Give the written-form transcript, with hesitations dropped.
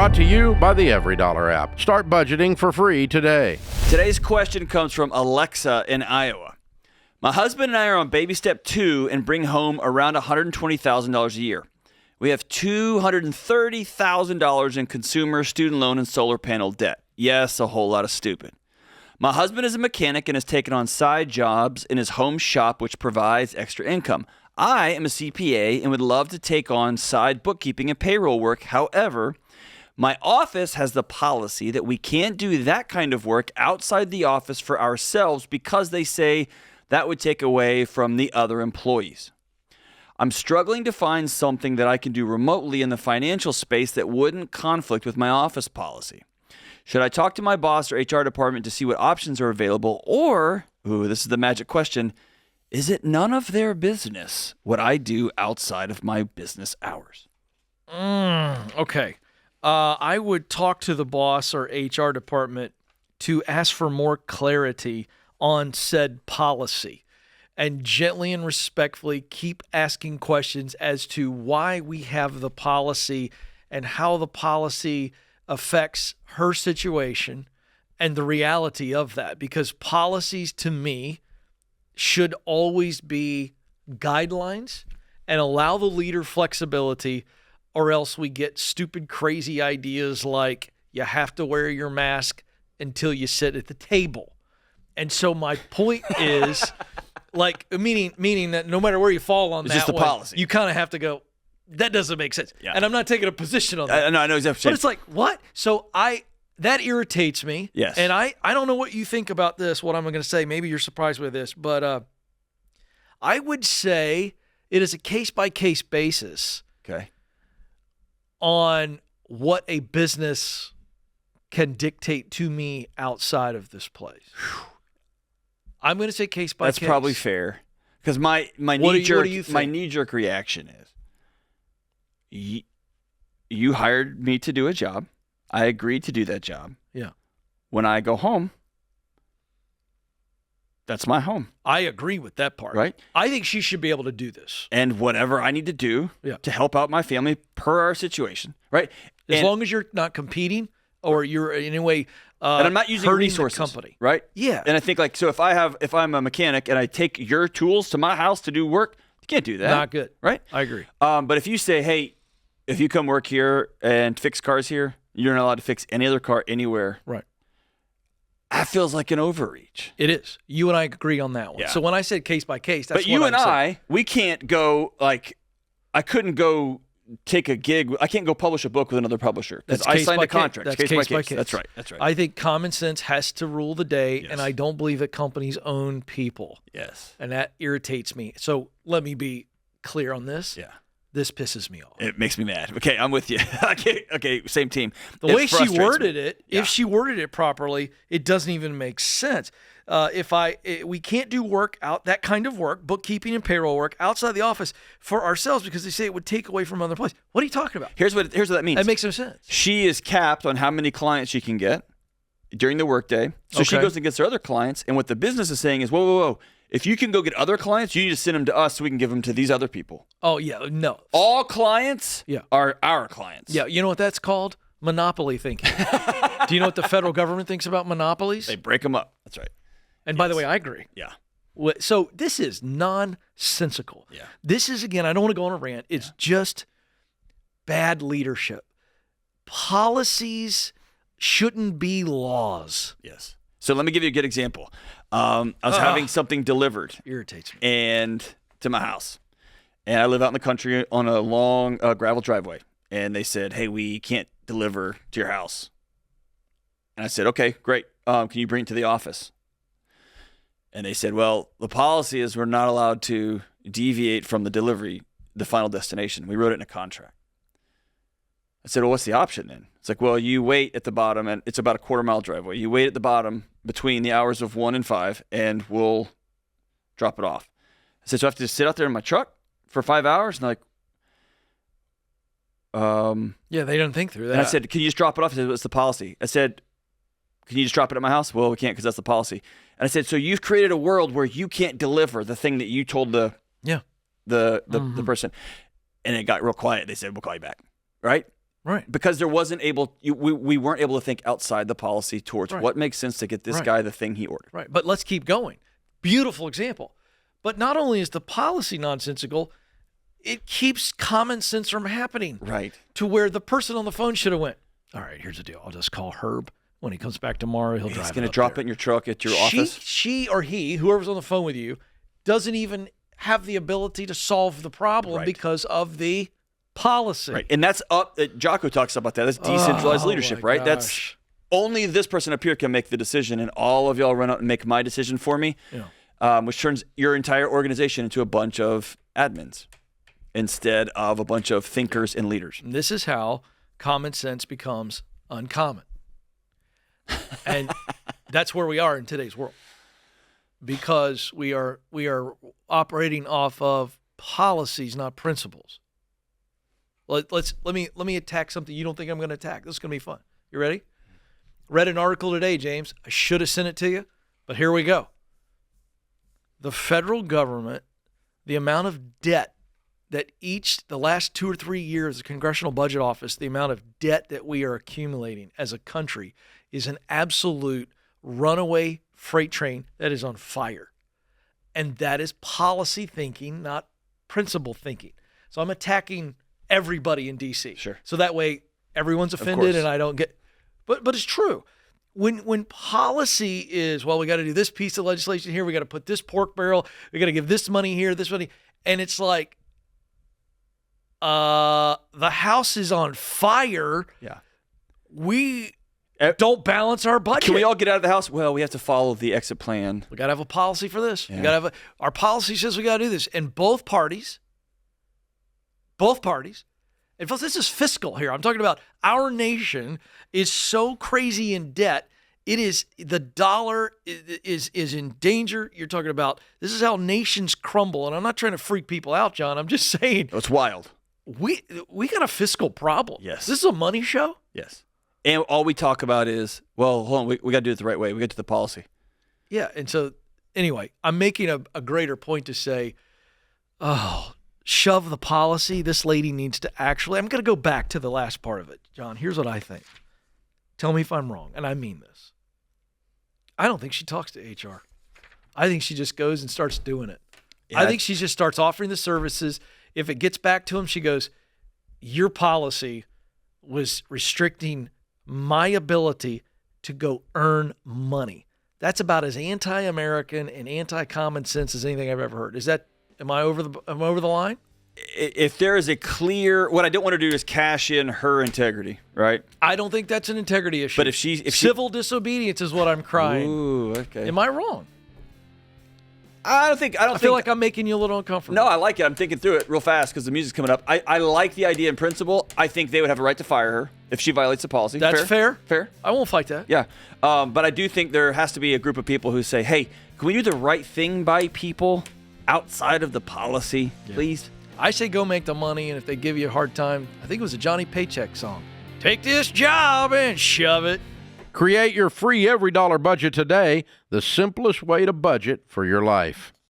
Brought to you by the EveryDollar app. Start budgeting for free today. Today's question comes from Alexa in Iowa. My husband and I are on baby step 2 and bring home around $120,000 a year. We have $230,000 in consumer, student loan, and solar panel debt. Yes, a whole lot of stupid. My husband is a mechanic and has taken on side jobs in his home shop, which provides extra income. I am a CPA and would love to take on side bookkeeping and payroll work. However, my office has the policy that we can't do that kind of work outside the office for ourselves because they say that would take away from the other employees. I'm struggling to find something that I can do remotely in the financial space that wouldn't conflict with my office policy. Should I talk to my boss or HR department to see what options are available? Or, this is the magic question, is it none of their business what I do outside of my business hours? Okay. I would talk to the boss or HR department to ask for more clarity on said policy and gently and respectfully keep asking questions as to why we have the policy and how the policy affects her situation and the reality of that. Because policies, to me, should always be guidelines and allow the leader flexibility, or else we get stupid, crazy ideas like you have to wear your mask until you sit at the table. And so my point is, meaning that no matter where you fall on it's that just the one, policy. you kind of have to go, that doesn't make sense. Yeah. And I'm not taking a position on that. No, I know exactly. But it's like, what? So that irritates me. Yes. And I don't know what you think about this, what I'm going to say. Maybe you're surprised with this, but I would say it is a case-by-case basis. Okay. On what a business can dictate to me outside of this place. I'm going to say case by case. That's probably fair. Because my knee-jerk reaction is, you hired me to do a job. I agreed to do that job. Yeah. When I go home, that's my home. I agree with that part. Right? I think she should be able to do this. And whatever I need to do to help out my family per our situation, right? As long as you're not competing or you're in any way and I'm not using resources, the company. Right? Yeah. And I think if I'm a mechanic and I take your tools to my house to do work, you can't do that. Not good. Right? I agree. But if you say, hey, if you come work here and fix cars here, you're not allowed to fix any other car anywhere. Right. That feels like an overreach. It is. You and I agree on that one. Yeah. So when I said case by case, that's what I'm saying. But you and we can't go I couldn't go take a gig. I can't go publish a book with another publisher because I signed a contract. That's case by case. That's right. I think common sense has to rule the day, and I don't believe that companies own people. Yes. And that irritates me. So let me be clear on this. Yeah. This pisses me off. It makes me mad. Okay, I'm with you. Okay, same team. The way she worded it, if she worded it properly, it doesn't even make sense. We can't do work out, that kind of work, bookkeeping and payroll work outside the office for ourselves because they say it would take away from other places. What are you talking about? Here's what that means. That makes no sense. She is capped on how many clients she can get during the workday. So she goes and gets her other clients, and what the business is saying is, whoa. If you can go get other clients, you need to send them to us so we can give them to these other people. Oh, yeah. No. All clients are our clients. Yeah. You know what that's called? Monopoly thinking. Do you know what the federal government thinks about monopolies? They break them up. That's right. And by the way, I agree. Yeah. So this is nonsensical. Yeah. This is, again, I don't want to go on a rant. It's just bad leadership. Policies shouldn't be laws. Yes. So let me give you a good example. I was having something delivered. Irritates me. And to my house. And I live out in the country on a long gravel driveway. And they said, hey, we can't deliver to your house. And I said, okay, great. Can you bring it to the office? And they said, well, the policy is we're not allowed to deviate from the final destination. We wrote it in a contract. I said, well, what's the option then? It's like, well, you wait at the bottom, and it's about a quarter-mile driveway. You wait at the bottom between the hours of 1 and 5, and we'll drop it off. I said, so I have to just sit out there in my truck for 5 hours? And yeah, they didn't think through that. And I said, can you just drop it off? He said, what's the policy? I said, can you just drop it at my house? Well, we can't because that's the policy. And I said, so you've created a world where you can't deliver the thing that you told the person. And it got real quiet. They said, we'll call you back. Right? Right. Because there wasn't we weren't able to think outside the policy towards what makes sense to get this guy the thing he ordered. Right. But let's keep going. Beautiful example. But not only is the policy nonsensical, it keeps common sense from happening. Right. To where the person on the phone should have went, all right, here's the deal. I'll just call Herb. When he comes back tomorrow, he's going to drop it in your truck at your office. She or he, whoever's on the phone with you, doesn't even have the ability to solve the problem because of the policy. Right. And that's Jocko talks about that. That's decentralized leadership, right? Gosh. That's only this person up here can make the decision, and all of y'all run out and make my decision for me, which turns your entire organization into a bunch of admins instead of a bunch of thinkers and leaders. And this is how common sense becomes uncommon. And that's where we are in today's world, because we are operating off of policies, not principles. Let me attack something you don't think I'm going to attack. This is going to be fun. You ready? Read an article today, James. I should have sent it to you, but here we go. The federal government, the amount of debt that the last 2 or 3 years, the Congressional Budget Office, the amount of debt that we are accumulating as a country is an absolute runaway freight train that is on fire. And that is policy thinking, not principle thinking. So I'm attacking everybody in D.C. Sure. So that way everyone's offended and I don't get – but it's true. When policy is, well, we got to do this piece of legislation here, we got to put this pork barrel, we got to give this money here, this money, and it's like the house is on fire. Yeah. We don't balance our budget. Can we all get out of the house? Well, we have to follow the exit plan. We got to have a policy for this. Yeah. We got to have our policy says we got to do this. And both parties, and folks, this is fiscal here. I'm talking about our nation is so crazy in debt. It is, the dollar is in danger. You're talking about, this is how nations crumble. And I'm not trying to freak people out, John. I'm just saying. It's wild. We got a fiscal problem. Yes. This is a money show. Yes. And all we talk about is, well, hold on, we got to do it the right way. We get to the policy. Yeah. And so, anyway, I'm making a greater point to say, shove the policy. This lady needs to actually, I'm going to go back to the last part of it. John, here's what I think. Tell me if I'm wrong, and I mean this. I don't think she talks to HR. I think she just goes and starts doing it. Yeah. I think she just starts offering the services. If it gets back to him, she goes, your policy was restricting my ability to go earn money. That's about as anti-American and anti-common sense as anything I've ever heard. Am I over the line? If there is a clear, what I don't want to do is cash in her integrity, right? I don't think that's an integrity issue. But if civil disobedience is what I'm crying. Ooh, okay. Am I wrong? I feel like I'm making you a little uncomfortable. No, I like it. I'm thinking through it real fast because the music's coming up. I like the idea in principle. I think they would have a right to fire her if she violates the policy. That's fair. Fair. I won't fight that. Yeah. But I do think there has to be a group of people who say, hey, can we do the right thing by people outside of the policy, please? I say go make the money, and if they give you a hard time, I think it was a Johnny Paycheck song. Take this job and shove it. Create your free every dollar budget today, the simplest way to budget for your life.